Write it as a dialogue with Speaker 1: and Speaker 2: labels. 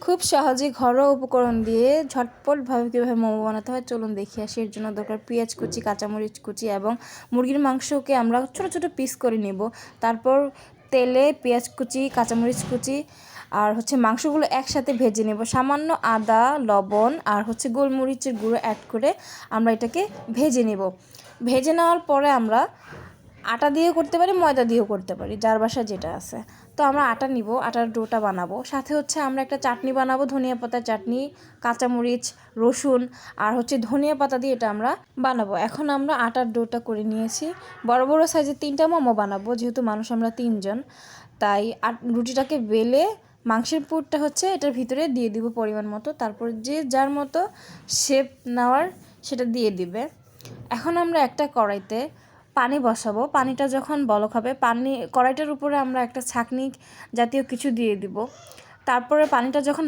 Speaker 1: খুব সহজেই ঘরোয়া উপকরণ দিয়ে ঝটপটভাবে কীভাবে মোমো বানাতে হয় চলুন দেখি আসি। এর জন্য দরকার পেঁয়াজ কুচি, কাঁচামরিচ কুচি এবং মুরগির মাংসকে আমরা ছোট ছোট পিস করে নেব। তারপর তেলে পেঁয়াজ কুচি, কাঁচামরিচ কুচি আর মাংসগুলো একসাথে ভেজে নেব। সামান্য আদা, লবণ আর গোলমরিচের গুঁড়ো অ্যাড করে আমরা এটাকে ভেজে নেব। ভেজে নেওয়ার পরে আমরা আটা দিয়েও করতে পারি, ময়দা দিয়েও করতে পারি, যার বাসায় যেটা আছে। তো আমরা আটা নিব, আটার ডোটা বানাবো। সাথে আমরা একটা চাটনি বানাবো, ধনিয়া পাতার চাটনি, কাঁচামরিচ, রসুন আর ধনিয়া পাতা দিয়ে এটা আমরা বানাবো। এখন আমরা আটার ডোটা করে নিয়েছি। বড় বড় সাইজের 3টা মোমো বানাবো, যেহেতু মানুষ আমরা 3 জন। তাই রুটিটাকে বেলে মাংসের পুরটা এটার ভিতরে দিয়ে দিব পরিমাণ মতো। তারপর যে যার মতো শেপ নেওয়ার সেটা দিয়ে দিবে। এখন আমরা একটা কড়াইতে পানি বসাবো। পানিটা যখন বলক হবে, কড়াইটার উপরে আমরা একটা ছাঁকনি জাতীয় কিছু দিয়ে দিব। তারপরে পানিটা যখন